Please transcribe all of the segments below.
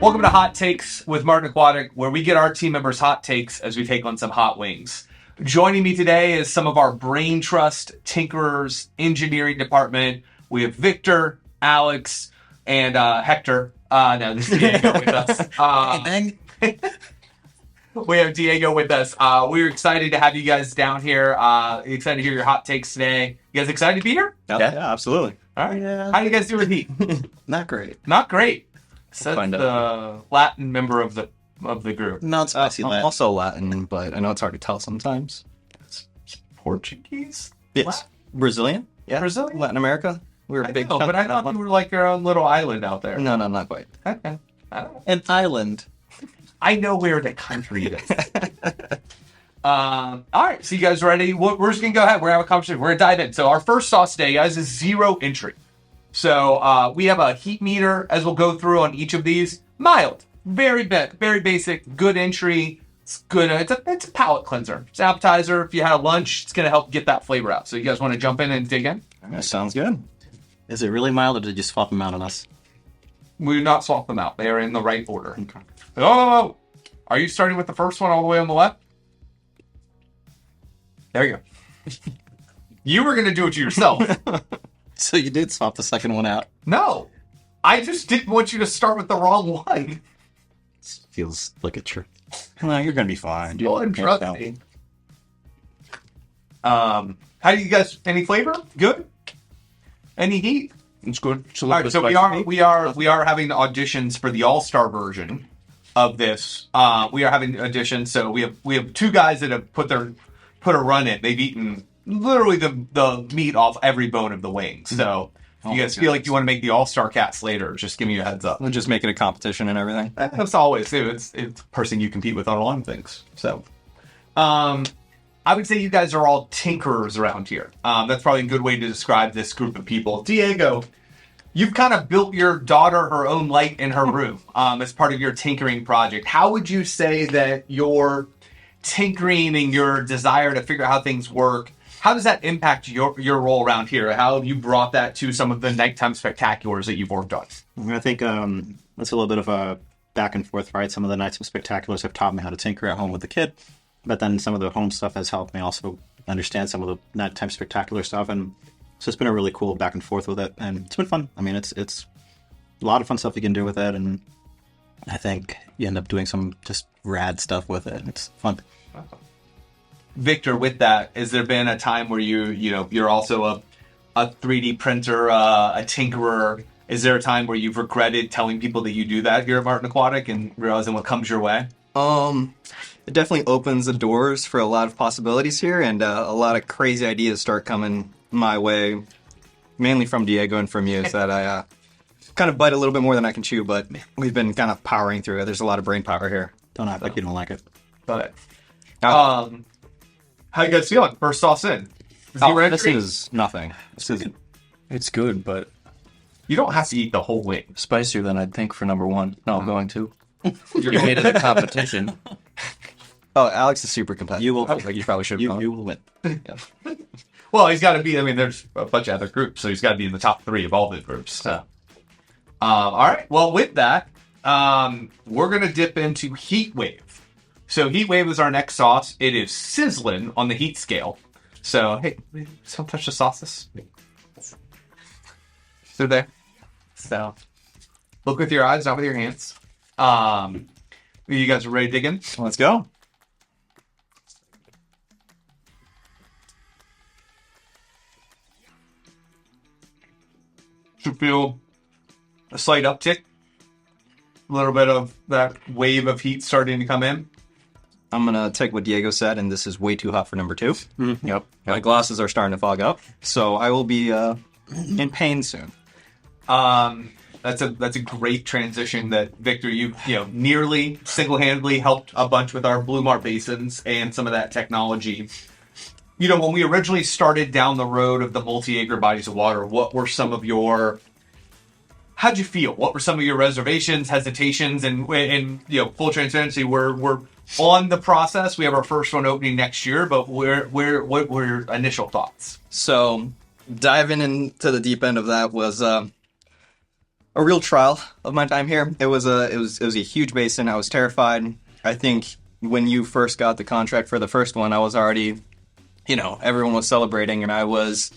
Welcome to Hot Takes with Martin Aquatic, where we get our team members' hot takes as we take on some hot wings. Joining me today is some of our brain trust tinkerers, engineering department. We have Victor, Alex, and Hector. No, this is Diego with us. We have Diego with us. We're excited to have you guys down here. Excited to hear your hot takes today. You guys excited to be here? Yeah, absolutely. All right. Yeah. How do you guys do with heat? Not great. Not great. Says the Latin member of the group. Not spicy Latin. Also Latin, but I know it's hard to tell sometimes. Portuguese? Yes. Latin? Brazilian? Yeah. Brazilian? Latin America. We were a big chunk but I thought you were like your own little island out there. No, not quite. Okay. I don't know. An island. I know where the country is. All right, so you guys ready? We're just going to go ahead. We're going to have a conversation. We're going to dive in. So our first sauce today, guys, is zero entry. So we have a heat meter as we'll go through on each of these. Mild, very basic, good entry. It's good. It's a palate cleanser. It's an appetizer. If you had a lunch, it's going to help get that flavor out. So you guys want to jump in and dig in? That sounds good. Is it really mild, or did you swap them out on us? We do not swap them out. They are in the right order. Okay. Oh, are you starting with the first one all the way on the left? There you go. You were going to do it to yourself. So you did swap the second one out? No. I just didn't want you to start with the wrong one. This feels like a trick. No, you're going to be fine. Go ahead and trust me. How do you guys, any flavor? Good? Any heat? It's good. All right, so we are having auditions for the All-Star version of this. We are having auditions, so we have two guys that have put a run in. They've eaten literally the meat off every bone of the wing. So if you guys feel like you want to make the All-Star cats later, just give me a heads up. We'll just make it a competition and everything. That's always it's a person you compete with on a lot of things. So I would say you guys are all tinkerers around here. That's probably a good way to describe this group of people. Diego, you've kind of built your daughter her own light in her room as part of your tinkering project. How would you say that your tinkering and your desire to figure out how things work, how does that impact your role around here? How have you brought that to some of the nighttime spectaculars that you've worked on? I think that's a little bit of a back and forth, right? Some of the nighttime spectaculars have taught me how to tinker at home with the kid, but then some of the home stuff has helped me also understand some of the nighttime spectacular stuff, and so it's been a really cool back and forth with it, and it's been fun. I mean, it's a lot of fun stuff you can do with it, and I think you end up doing some just rad stuff with it. It's fun. Victor, with that, has there been a time where you're also a 3D printer, a tinkerer? Is there a time where you've regretted telling people that you do that here at Martin Aquatic and realizing what comes your way? It definitely opens the doors for a lot of possibilities here, and a lot of crazy ideas start coming my way, mainly from Diego and from you, so that I kind of bite a little bit more than I can chew, but we've been kind of powering through it. There's a lot of brain power here. Don't act like you don't like it. But how you guys feeling? First sauce in. This is nothing. It's good, but you don't have to eat the whole wing. Spicier than I'd think for number one. No, I'm going to. You made it a competition. Oh, Alex is super competitive. You will. Like you probably should have You will win. Yeah. Well, he's got to be. I mean, there's a bunch of other groups, so he's got to be in the top 3 of all the groups. So, all right. Well, with that, we're gonna dip into Heat Wave. So, Heat Wave is our next sauce. It is sizzling on the heat scale. So, hey, don't touch the sauces. They're there. So, look with your eyes, not with your hands. You guys are ready to dig in? Let's go. Should feel a slight uptick. A little bit of that wave of heat starting to come in. I'm going to take what Diego said, and this is way too hot for number 2. Mm-hmm. Yep. My glasses are starting to fog up, so I will be in pain soon. That's a great transition that Victor, you nearly single-handedly helped a bunch with our Blue Mart basins and some of that technology. When we originally started down the road of the multi-acre bodies of water, what were some of your... How'd you feel? What were some of your reservations, hesitations, and full transparency? We're on the process. We have our first one opening next year, but what were your initial thoughts? So, diving into the deep end of that was... a real trial of my time here. It was a huge basin. I was terrified. I think when you first got the contract for the first one, I was already, everyone was celebrating, and I was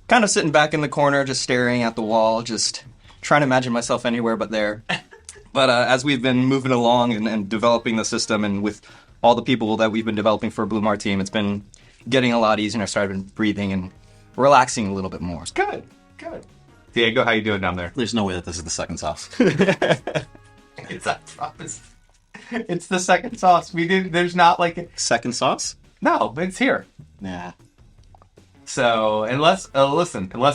kind of sitting back in the corner, just staring at the wall, just trying to imagine myself anywhere but there. But as we've been moving along and developing the system, and with all the people that we've been developing for Blue Mar team, it's been getting a lot easier. I started breathing and relaxing a little bit more. Good. Diego, how you doing down there? There's no way that this is the second sauce. It's a promise. It's the second sauce. There's not like... Second sauce? No, it's here. Yeah. So, unless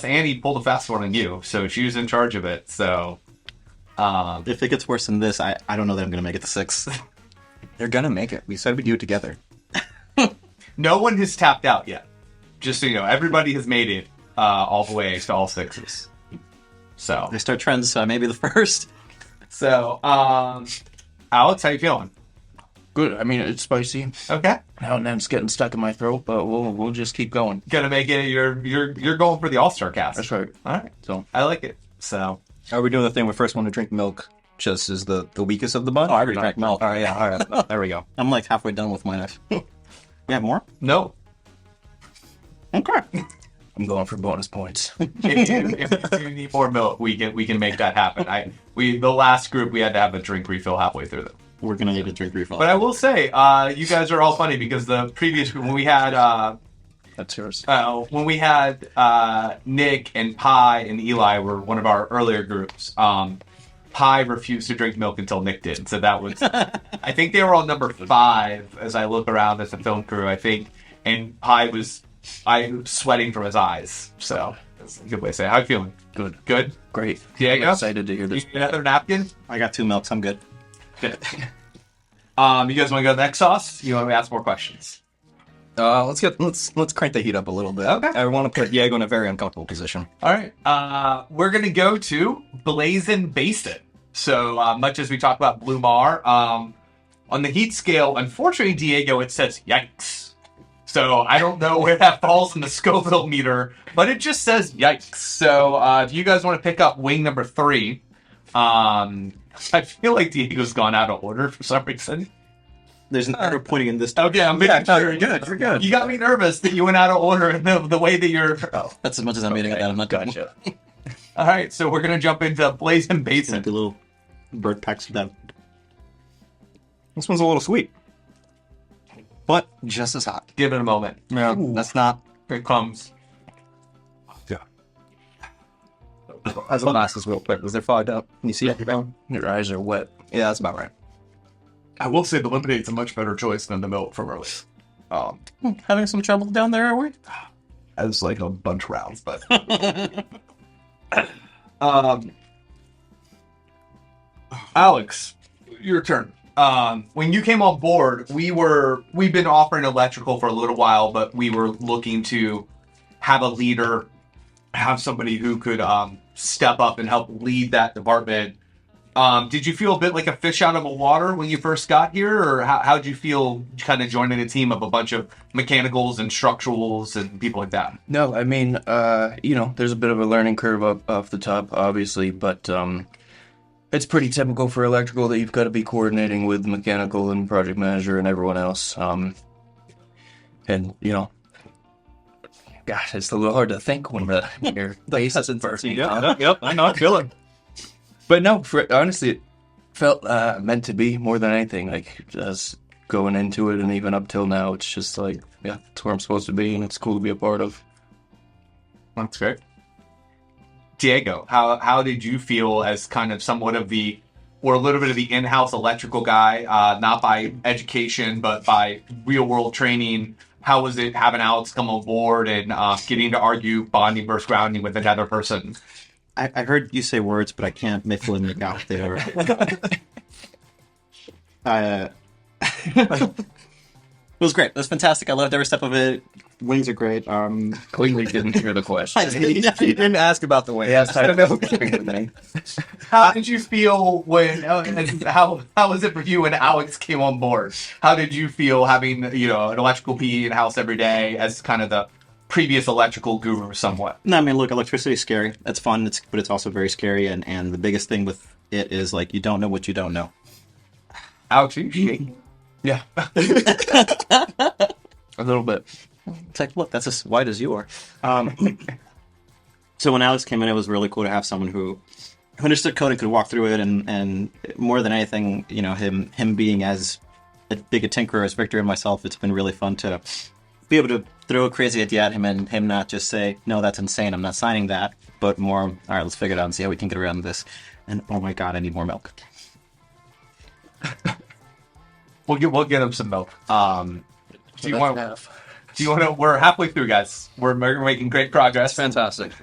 Annie pulled a fast one on you, so she's in charge of it, so... If it gets worse than this, I don't know that I'm going to make it to 6. They're gonna make it. We said we'd do it together. No one has tapped out yet. Just so you know, everybody has made it all the way to all 6s. So... They start trends, maybe the first. So, Alex, how you feeling? Good. I mean, it's spicy. Okay. Now and then it's getting stuck in my throat, but we'll just keep going. Gonna make it. You're going for the All-Star cast. That's right. All right. So I like it. So Are we doing the thing where first one to drink milk just is the weakest of the bunch? Oh, I already drank milk. All right, yeah, all right. There we go. I'm like halfway done with mine. You have more? no. Okay. I'm going for bonus points. If you need more milk, we can make that happen. The last group we had to have a drink refill halfway through them. We're going to need a drink refill. But I will say, you guys are all funny because the previous group, when we had That's yours. Nick and Pi and Eli were one of our earlier groups. Pi refused to drink milk until Nick did. So that was, I think they were on number 5 as I look around as a film crew, I think. And Pi was sweating from his eyes. So that's a good way to say it. How you feeling? Good. Good? Great. Diego? I'm excited to hear You this. need another napkin? I got 2 milks. I'm good. Good. You guys want to go to the next sauce? You want me to ask more questions? Let's crank the heat up a little bit. Okay. I want to put Diego in a very uncomfortable position. All right. We're going to go to Blazin' Basin. So much as we talk about Blue Mar, on the heat scale, unfortunately, Diego, it says yikes. So I don't know where that falls in the Scoville meter, but it just says yikes. So if you guys want to pick up wing number 3, I feel like Diego's gone out of order for some reason. There's an arrow pointing in this Okay, I'm making no, sure. you're good. You're good. You got me nervous that you went out of order in the way that you're... Oh, That's as much as I'm eating at that. I'm not gotcha. Gotcha. all right, so we're going to jump into Blazin' Basin. The little bird packs of that. This one's a little sweet, but just as hot. Give it a moment. Yeah, that's not. Here it comes. As the glasses real quick, because they're fogged up. Can you see it? Your eyes are wet. Yeah, that's about right. I will say the lemonade's a much better choice than the milk from earlier. Having some trouble down there, are we? As like a bunch of rounds, but Alex, your turn. When you came on board, we've been offering electrical for a little while, but we were looking to have a leader, have somebody who could step up and help lead that department. Did you feel a bit like a fish out of the water when you first got here, or how did you feel kind of joining a team of a bunch of mechanicals and structurals and people like that? No, I mean, there's a bit of a learning curve up off the top, obviously, but it's pretty typical for electrical that you've got to be coordinating with mechanical and project manager and everyone else. Gosh, it's a little hard to think when your face isn't working. Yep, I know. I feel it. But no, honestly, it felt meant to be more than anything. Like, just going into it and even up till now, it's just like, yeah, that's where I'm supposed to be, and it's cool to be a part of. That's great. Diego, how did you feel as kind of somewhat of a little bit of the in-house electrical guy, not by education, but by real-world training? How was it having Alex come on board and getting to argue bonding versus grounding with another person? I heard you say words, but I can't make out what they are. It was great. It was fantastic. I loved every step of it. Wings are great. Clearly didn't hear the question. You didn't ask about the way. Yes, I don't know. How did you feel when? How was it for you when Alex came on board? How did you feel having an electrical PE in house every day as kind of the previous electrical guru somewhat. No, I mean, look, electricity is scary. It's fun, but it's also very scary. And the biggest thing with it is, like, you don't know what you don't know. Alex, are you shaking? Yeah. A little bit. It's like, look, that's as white as you are. So when Alex came in, it was really cool to have someone who understood coding, could walk through it, and more than anything, you know, him being as big a tinkerer as Victor and myself, it's been really fun to be able to throw a crazy idea at him and him not just say, no, that's insane, I'm not signing that, but more, all right, let's figure it out and see how we can get around this. And oh my god, I need more milk. We'll get him some milk. Do you want to? We're halfway through, guys. We're making great progress. Fantastic.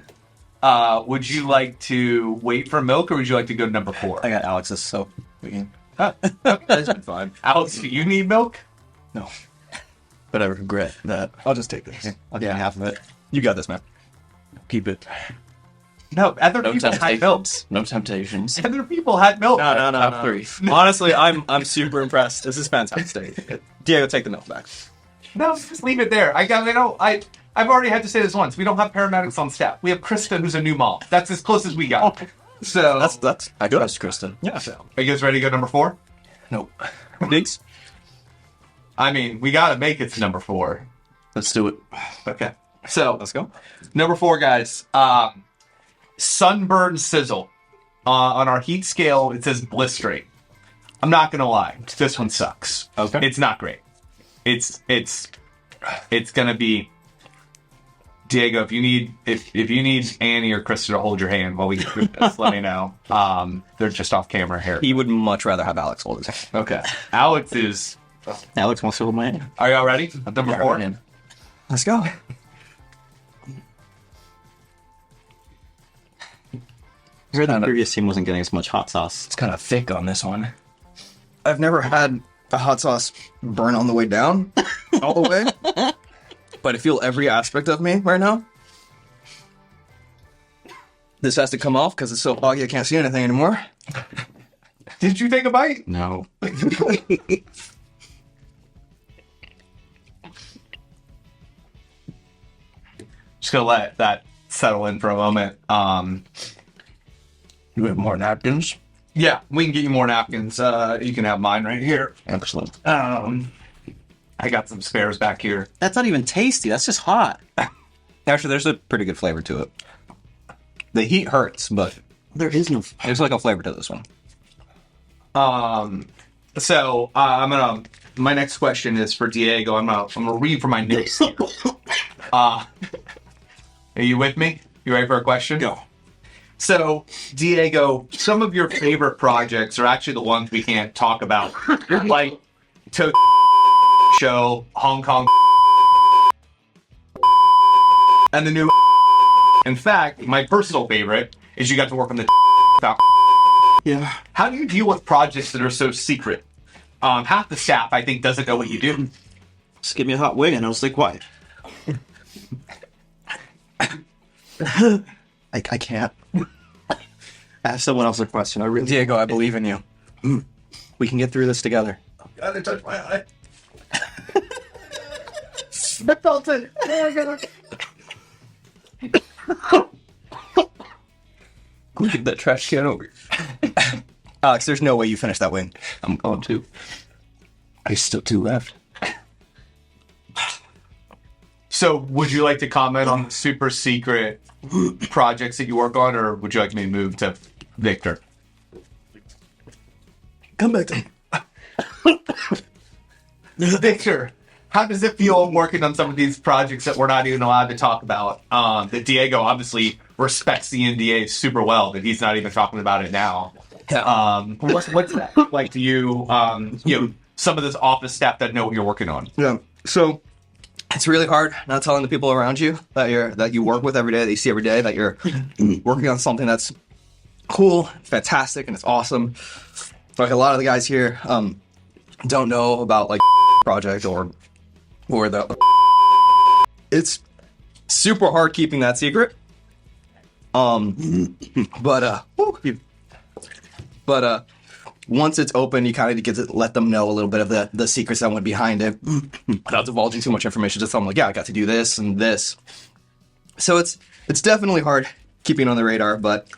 Would you like to wait for milk, or would you like to go to number 4? I got Alex's, so we can... That's been fine. Alex, do you need milk? No. But I regret that. I'll just take this. I'll give you half of it. You got this, man. Keep it. No, other No people had milk. temptations. No temptations. Other people had milk. No. Top 3. Honestly, I'm super impressed. This is fantastic. Diego, take the milk back. No, just leave it there. I've already had to say this once. We don't have paramedics on staff. We have Krista, who's a new mom. That's as close as we got. So That's I trust Kristen. yeah. are you guys ready to go to number 4? Nope. Diggs. I mean, we got to make it to number 4. Let's do it. Okay. So Let's go. number 4, guys. Sunburn sizzle. On our heat scale, it says blistering. I'm not gonna lie, this one sucks. Okay. It's not great. It's gonna be Diego. If you need Annie or Krista to hold your hand while we get through this, let me know. They're just off camera here. He would much rather have Alex hold his hand. Okay. Alex is. Alex wants to hold my hand. Are y'all ready? Number 4. Let's go. I heard the previous team wasn't getting as much hot sauce. It's kind of thick on this one. I've never had the hot sauce burn on the way down, all the way. But I feel every aspect of me right now. This has to come off because it's so foggy I can't see anything anymore. Did you take a bite? No. Just gonna let that settle in for a moment. You have more napkins? Yeah, we can get you more napkins. You can have mine right here. Excellent. I got some spares back here. That's not even tasty. That's just hot. Actually, there's a pretty good flavor to it. The heat hurts, but There is no... there's like a flavor to this one. So my next question is for Diego. I'm gonna read from my notes here. Are you with me? You ready for a question? Go. So, Diego, some of your favorite projects are actually the ones we can't talk about. Like Tokyo Show, Hong Kong, and the new. In fact, my personal favorite is you got to work on the. Yeah. How do you deal with projects that are so secret? Half the staff, I think, doesn't know what you do. Just give me a hot wing and I'll stay quiet. I can't. Ask someone else a question. I really... Diego, I believe in you. We can get through this together. God, it touched my eye. I felt it. Get that trash can over here. Alex, there's no way you finished that wing. I'm going to. There's still 2 left. So, would you like to comment on the super secret projects that you work on, or would you like me to move to Victor? Come back to me. Victor, how does it feel working on some of these projects that we're not even allowed to talk about? That Diego obviously respects the NDA super well, that he's not even talking about it now. What's that like to you? Some of this office staff that know what you're working on. Yeah. So it's really hard not telling the people around you that you work with every day, that you see every day, that you're working on something that's cool, fantastic, and it's awesome. Like a lot of the guys here don't know about like project or the. It's super hard keeping that secret. But once it's open, you kind of get to let them know a little bit of the secrets that went behind it without divulging too much information. Just tell them like, yeah, I got to do this and this. So it's definitely hard keeping it on the radar, but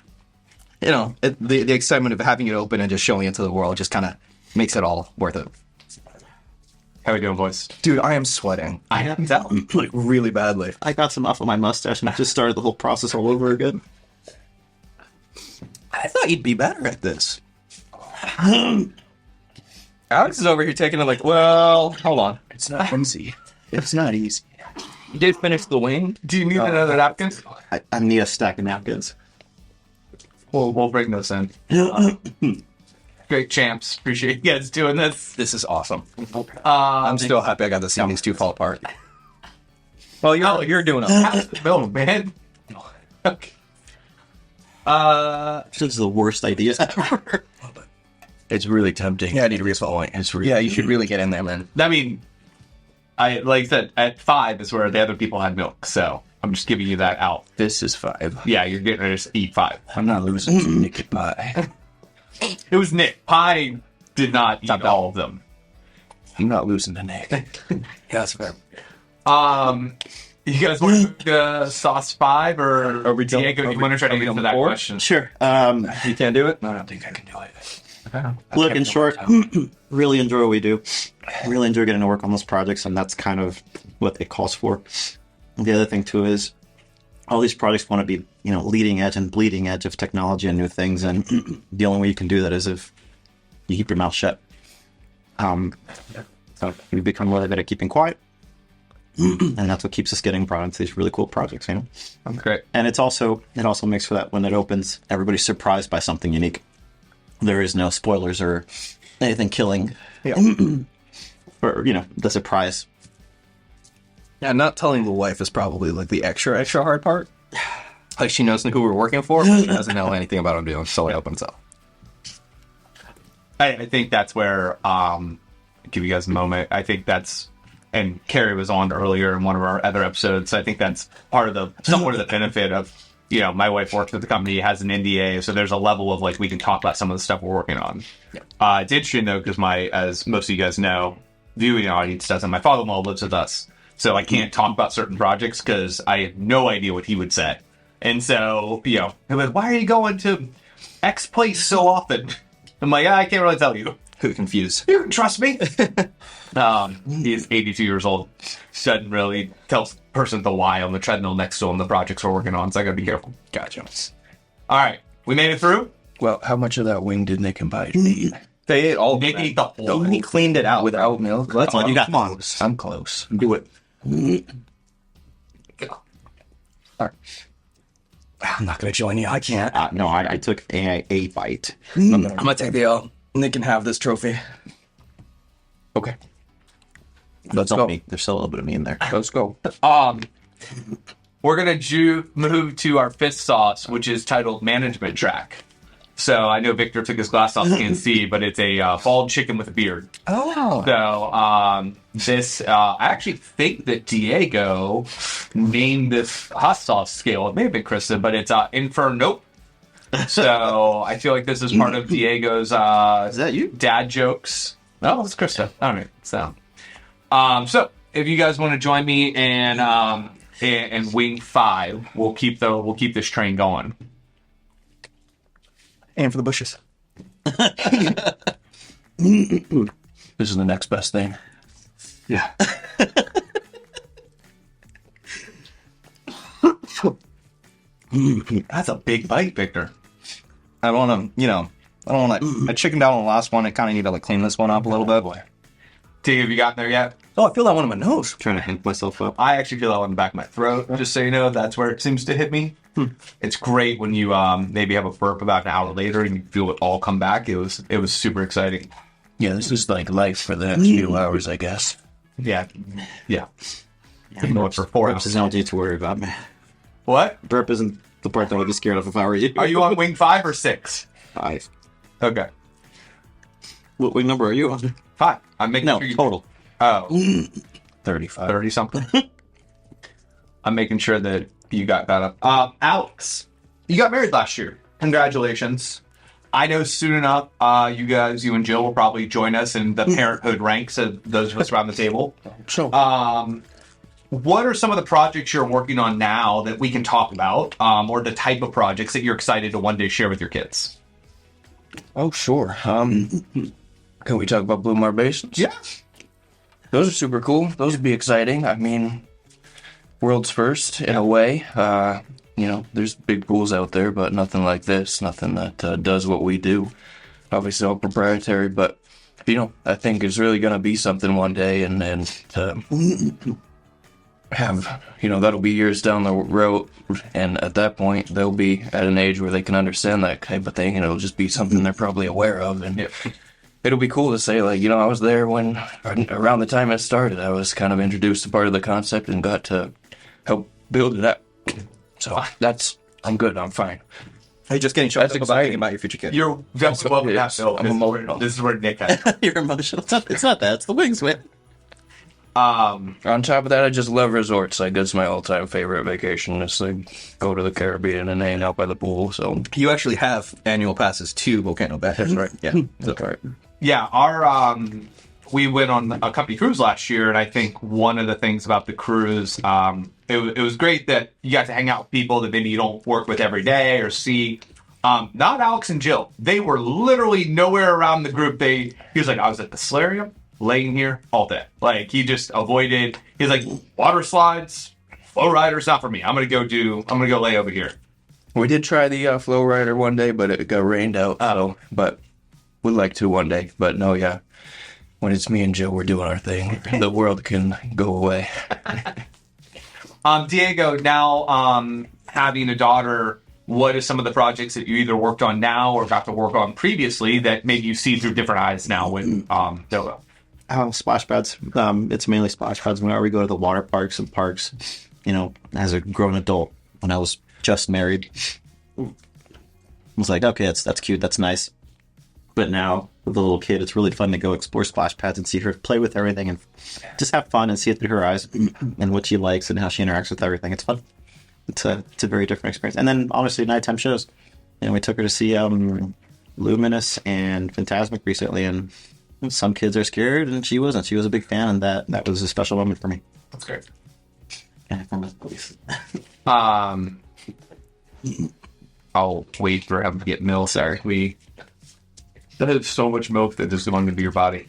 you know, the excitement of having it open and just showing it to the world just kind of makes it all worth it. How we doing, boys? Dude, I am sweating. I am that. Like really badly. I got some off of my mustache and I just started the whole process all over again. I thought you'd be better at this. Alex is over here taking it like, well, hold on. It's not easy. It's not easy. You did finish the wing? Do you need another napkin? I need a stack of napkins. We'll bring those in. Great champs. Appreciate you guys doing this. This is awesome. I'm still happy I got to see these two fall apart. Well, you're doing it. No, man. Okay. This is the worst idea ever. It's really tempting. Yeah, I need to refill point. Yeah, you should really get in there, man. I mean, I like I said, at 5 is where the other people had milk, so I'm just giving you that out. This is 5. Yeah, you're getting to just eat 5. I'm not losing to Naked Pie. It was Nick. Pie did not eat all of them. I'm not losing to Nick. Yeah, that's fair. You guys want to go sauce 5 or Are we done- Diego? are You we- want to try to are we answer on that 4? question? Sure. You can't do it? I don't think I can do it. Look, in short, really enjoy what we do. Really enjoy getting to work on those projects, and that's kind of what it calls for. The other thing, too, is all these projects want to be, you know, leading edge and bleeding edge of technology and new things, and the only way you can do that is if you keep your mouth shut. So we become really good at keeping quiet, and that's what keeps us getting brought into these really cool projects, you know? That's great. And it also makes for that when it opens, everybody's surprised by something unique. There is no spoilers or anything killing, or, you know, the surprise. Yeah, not telling the wife is probably like the extra hard part. Like she knows who we're working for, but she doesn't know anything about what I'm doing, so it opens up. I think that's where, give you guys a moment. I think that's, and Carrie was on earlier in one of our other episodes. So I think that's part of somewhat of the benefit of, you know, my wife works with the company, has an NDA, so there's a level of like we can talk about some of the stuff we're working on. Yeah. It's interesting though because as most of you guys know, viewing audience doesn't. My father-in-law lives with us, so I can't talk about certain projects because I have no idea what he would say. And so, you know, he'll be like, "Why are you going to X place so often?" I'm like, I can't really tell you. Confused. You can trust me. He's 82 years old. Doesn't really tell the person the why on the treadmill next to him the projects we're working on, so I gotta be careful. Gotcha. All right, we made it through. Well, how much of that wing did Nick and Pie eat? They ate all. Nick ate the whole. He cleaned it out Without milk? That's all you got. Come on. I'm close. Do it. I'm not gonna join you. I can't. No, I took a bite. I'm gonna take the L. Nick can have this trophy. Okay. Let's go. There's still a little bit of me in there. Let's go. We're gonna move to our 5th sauce, which is titled Management Track. So I know Victor took his glass off, can't see, but it's a bald chicken with a beard. Oh. So this, I actually think that Diego named this hot sauce scale. It may have been Kristen, but it's Inferno. So I feel like this is part of Diego's Is that you? dad jokes. No, it's Krista. All right. So if you guys want to join me and wing 5, we'll keep this train going. Aim for the bushes. This is the next best thing. Yeah. That's a big bite, Victor. I don't want to, I don't want to. I chickened out on the last one. I kind of need to like clean this one up a little bit. Diego, have you gotten there yet? Oh, I feel that one in my nose. Trying to hint myself up. I actually feel that one in the back of my throat. Just so you know, that's where it seems to hit me. It's great when you maybe have a burp about an hour later and you feel it all come back. It was super exciting. Yeah, this is like life for the next few hours, I guess. Yeah. You know it for 4 Burps hours. is not to worry about, man. What? Burp isn't the part that I would be scared of if I were you. Are you on wing 5 or 6? 5? Okay. What wing number are you on? 5. I'm making No, sure you... total. Oh, 35. 30 something. I'm making sure that you got that up. Alex, you got married last year. Congratulations. I know soon enough, you and Jill will probably join us in the parenthood ranks of those of us around the table. So, What are some of the projects you're working on now that we can talk about, or the type of projects that you're excited to one day share with your kids? oh, sure. Can we talk about Blue Mar Basins? Yeah. Those are super cool. Those would be exciting. I mean, world's first in a way. There's big pools out there, but nothing like this. Nothing that does what we do. Obviously, all proprietary, but I think it's really gonna be something one day, and to have that'll be years down the road, and at that point they'll be at an age where they can understand that type of thing, and it'll just be something they're probably aware of, and it'll be cool to say, like, I was there when, around the time it started, I was kind of introduced to part of the concept and got to help build it up. So I'm good. I'm fine. Are you just getting choked That's up about thinking exciting. about your future kid? You're definitely welcome to that, Bill. I'm emotional. This is where Nick has. You're emotional. It's not that. It's the wings, man. On top of that, I just love resorts. Like, that's my all-time favorite vacation. It's like go to the Caribbean and hang out by the pool. So You actually have annual passes to Volcano Bay. that's right. Yeah. That's right. Yeah, we went on a company cruise last year, and I think one of the things about the cruise, it was great that you got to hang out with people that maybe you don't work with every day or see. Not Alex and Jill. They were literally nowhere around the group. He was like, I was at the solarium, laying here all day. Like, he just avoided. He's like, water slides, flow riders, not for me. I'm gonna go lay over here. We did try the flow rider one day, but it got rained out. So, but we'd like to one day. But no, yeah. When it's me and Joe, we're doing our thing. The world can go away. Diego, now having a daughter, what are some of the projects that you either worked on now or got to work on previously that maybe you see through different eyes now with Dolo? Splash pads. It's mainly splash pads. Whenever we go to the water parks and parks, as a grown adult, when I was just married, I was like, okay, that's cute, that's nice. But now, with the little kid, it's really fun to go explore splash pads and see her play with everything and just have fun and see it through her eyes and what she likes and how she interacts with everything. It's fun. It's a very different experience. And then, honestly, nighttime shows. We took her to see Luminous and Phantasmic recently, and some kids are scared, and she wasn't. She was a big fan, and that was a special moment for me. That's great. And from the police. I'll wait for him to get milk. Sorry, that is so much milk that is going into your body.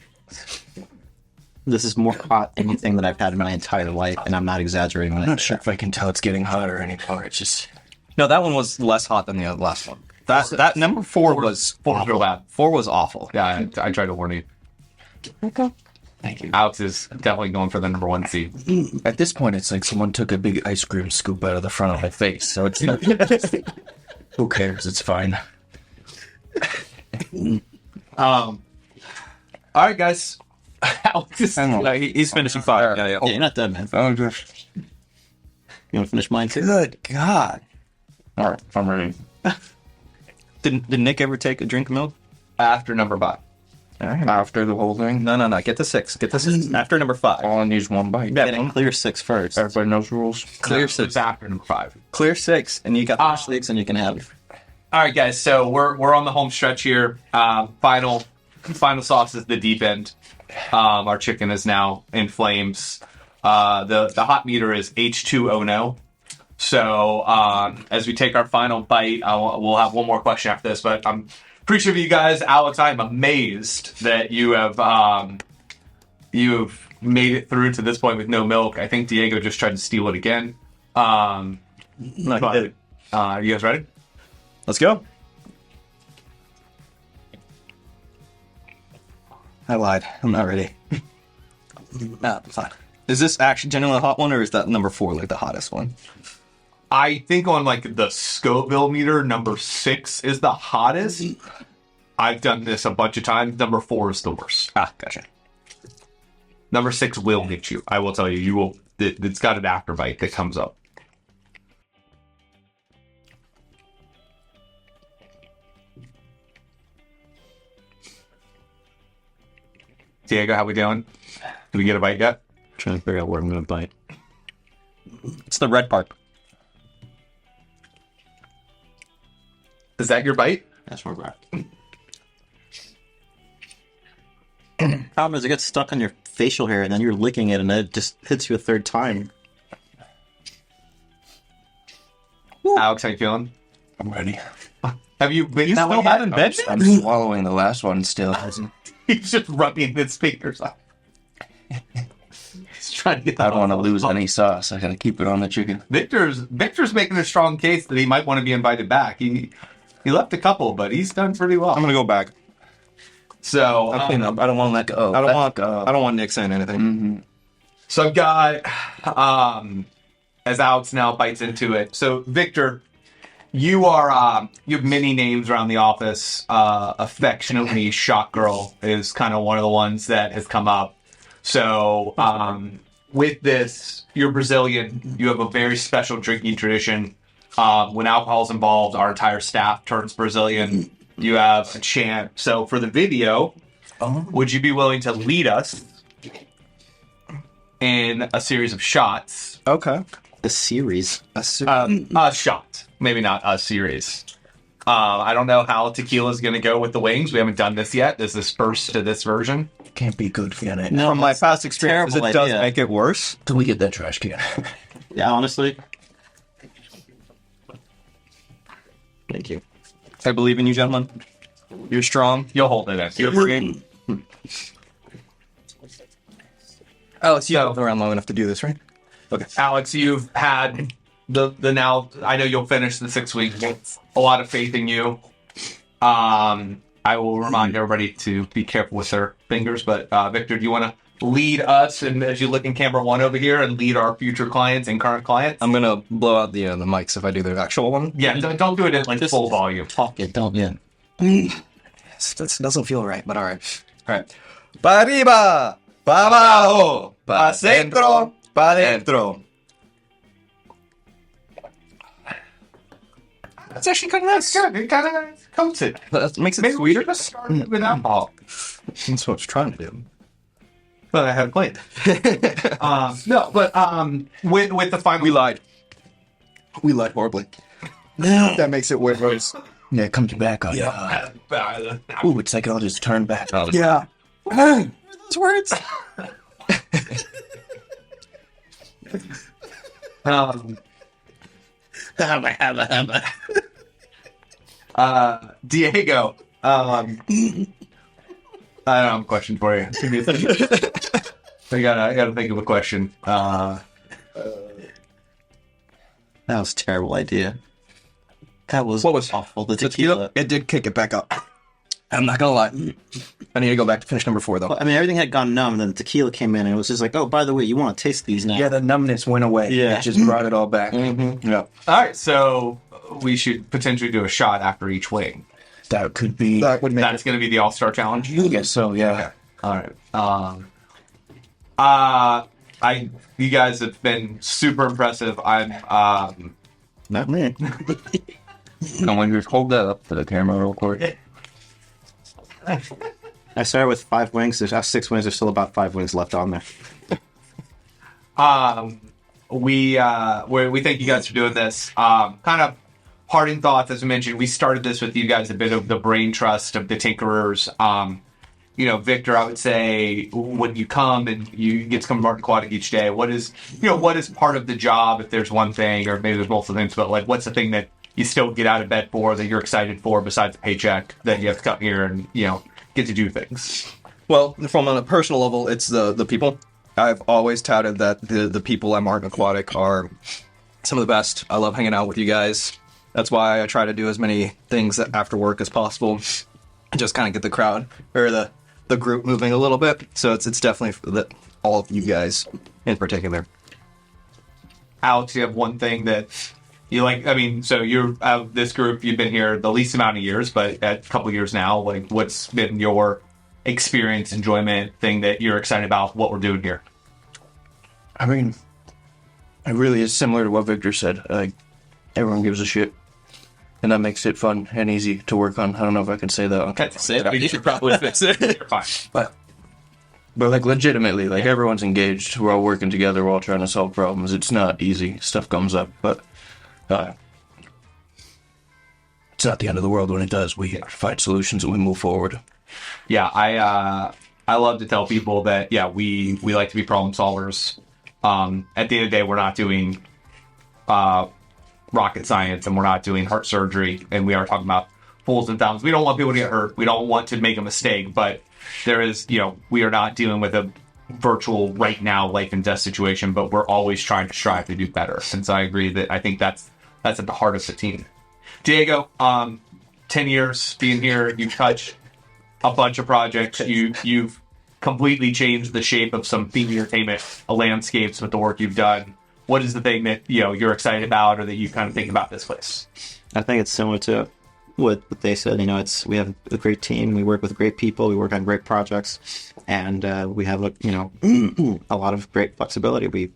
This is more hot than anything that I've had in my entire life, and I'm not exaggerating when I I'm not say sure if I can tell it's getting hotter anymore. It's just... No, that one was less hot than the last one. That number four was Four's real bad. 4 was awful. Yeah, I tried to warn you. Okay. Thank you. Alex is definitely going for the number 1 seed. At this point, it's like someone took a big ice cream scoop out of the front of my face. So it's not... Who cares? It's fine. All right, guys. Alex is, He's finishing 5. Yeah. Yeah, you're not done, man. Oh, just... You want to finish mine too? Good God. All right, I'm ready. Did Nick ever take a drink of milk? after number 5. After the whole thing? No. Get to 6. Get to 6. After number 5. All I need is one bite. Get a clear 6 first. Everybody knows rules. Clear It's 6. after number 5. Clear 6, and you got 6, and you can have it. All right, guys. So we're on the home stretch here. Final sauce is the deep end. Our chicken is now in flames. The hot meter is H2O. So as we take our final bite, we'll have one more question after this. But I'm pretty sure of you guys, Alex, I'm amazed that you've made it through to this point with no milk. I think Diego just tried to steal it again. Not good. You guys ready? Let's go. I lied. I'm not ready. Nah, I'm fine. Is this actually genuinely a hot one, or is that number 4 like the hottest one? I think on like the Scoville meter, number 6 is the hottest. I've done this a bunch of times. Number 4 is the worst. Ah, gotcha. Number 6 will hit you. I will tell you. You will. It's got an afterbite that comes up. Diego, how we doing? Did we get a bite yet? Trying to figure out where I'm going to bite. It's the red part. Is that your bite? That's more black. Problem is, it gets stuck on your facial hair, and then you're licking it, and then it just hits you a third time. Alex, how you feeling? I'm ready. Have you been? You still haven't been? I'm swallowing the last one still. He's just rubbing his fingers off. He's trying to get. I don't want to lose any sauce. I gotta keep it on the chicken. Victor's making a strong case that he might want to be invited back. He left a couple, but he's done pretty well. I'm gonna go back. So I'll clean up. I don't want to let go. I don't want Nick saying anything. Mm-hmm. So I've got, as Alex now bites into it. So Victor, you have many names around the office. Affectionately, Shot Girl is kind of one of the ones that has come up. So with this, you're Brazilian. You have a very special drinking tradition. When alcohol's involved, our entire staff turns Brazilian. You have a chant. So for the video, would you be willing to lead us in a series of shots? Okay. The series. A shot, maybe not a series. I don't know how tequila's going to go with the wings. We haven't done this yet. This is first to this version. Can't be good, can it? No, From my that's past experiences, it terrible does idea. make it worse. Till we get that trash can. Yeah, honestly. Thank you. I believe in you, gentlemen. You're strong. You'll hold it in. You're free. Alex, you've been around long enough to do this, right? Okay. Alex, you've had the now. I know you'll finish the 6 weeks. A lot of faith in you. I will remind everybody to be careful with their fingers. But Victor, do you want to lead us, and as you look in camera one over here, and lead our future clients and current clients? I'm gonna blow out the mics if I do the actual one. Yeah, don't do it at like Just full volume. Talk it, don't yeah. This doesn't feel right, but all right. All right. Pa arriba, pa abajo, pa centro, pa dentro. That's actually kind of nice. Good. It kind of coats it. That makes it Maybe we sweeter. should have started with alcohol. That's what I was trying to do. But I haven't played. No, but with the final, We lied. We lied horribly. That makes it worse. Yeah, it comes back on you. Ooh, it's like it all just turned back on. Yeah. Those words. Diego, I have a question for you. I gotta think of a question. That was a terrible idea. That was What was awful. The Tequila? tequila. It did kick it back up. I'm not gonna lie. I need to go back to finish number 4 though. I mean, everything had gone numb, and then the tequila came in, and it was just like, oh, by the way, you want to taste these now. Yeah, the numbness went away. Yeah. It just brought it all back. Yeah. All right, so we should potentially do a shot after each wing. That could be. That would make That's going to be the All-Star Challenge. I guess so, yeah. All right. You guys have been super impressive. I'm Not me. I want you to hold that up for the camera real quick. I started with 5 wings. There's 6 wings. There's still about 5 wings left on there. we thank you guys for doing this. Kind of parting thoughts, as I mentioned, we started this with you guys, a bit of the brain trust of the tinkerers. Victor, I would say when you come and you get to come to Martin Aquatic each day, what is part of the job, if there's one thing, or maybe there's multiple things, but like, what's the thing that you still get out of bed for, that you're excited for, besides the paycheck, that you have to come here and, get to do things? Well, from on a personal level, it's the people. I've always touted that the people at Martin Aquatic are some of the best. I love hanging out with you guys. That's why I try to do as many things after work as possible. Just kind of get the crowd or the group moving a little bit. So it's definitely all of you guys in particular. Alex, you have one thing that you like? I mean, so you're this group, you've been here the least amount of years, but a couple years now. Like, what's been your experience, enjoyment, thing that you're excited about what we're doing here? I mean, it really is similar to what Victor said. Like, everyone gives a shit. And that makes it fun and easy to work on. I don't know if I can say that. Okay, say it. You should probably fix it. You're fine. But like, legitimately, like, everyone's engaged. We're all working together. We're all trying to solve problems. It's not easy. Stuff comes up. But it's not the end of the world when it does. We find solutions and we move forward. Yeah, I love to tell people that, yeah, we like to be problem solvers. At the end of the day, we're not doing rocket science, and we're not doing heart surgery, and we are talking about pulls and thumps. We don't want people to get hurt. We don't want to make a mistake, but there is, we are not dealing with a virtual right now life and death situation, but we're always trying to strive to do better. And so I agree that I think that's at the heart of the team. Diego, 10 years being here, you've touched a bunch of projects. You've completely changed the shape of some theme entertainment landscapes with the work you've done. What is the thing that you're excited about, or that you kind of think about this place? I think it's similar to what they said. We have a great team. We work with great people. We work on great projects, and we have a lot of great flexibility.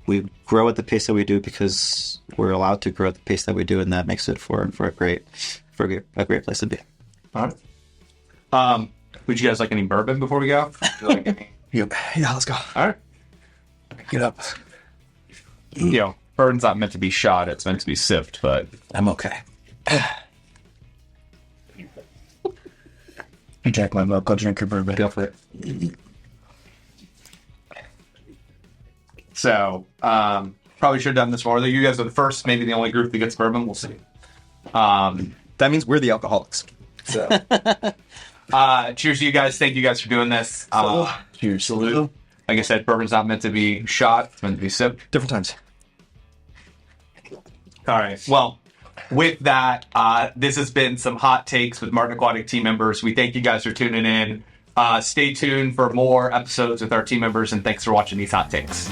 We grow at the pace that we do because we're allowed to grow at the pace that we do, and that makes it for a great place to be. All right. Would you guys like any bourbon before we go? Yep. Yeah, let's go. All right. Get up. Bourbon's not meant to be shot; it's meant to be sipped. But I'm okay. You jack my milk, I'll drink your bourbon. go for it. So, probably should have done this more. You guys are the first, maybe the only group that gets bourbon. We'll see. That means we're the alcoholics. So, cheers to you guys. Thank you guys for doing this. Cheers. Salute. Like I said, bourbon's not meant to be shot. It's meant to be sipped. Different times. All right. Well, with that, this has been some hot takes with Martin Aquatic team members. We thank you guys for tuning in. Stay tuned for more episodes with our team members, and thanks for watching these hot takes.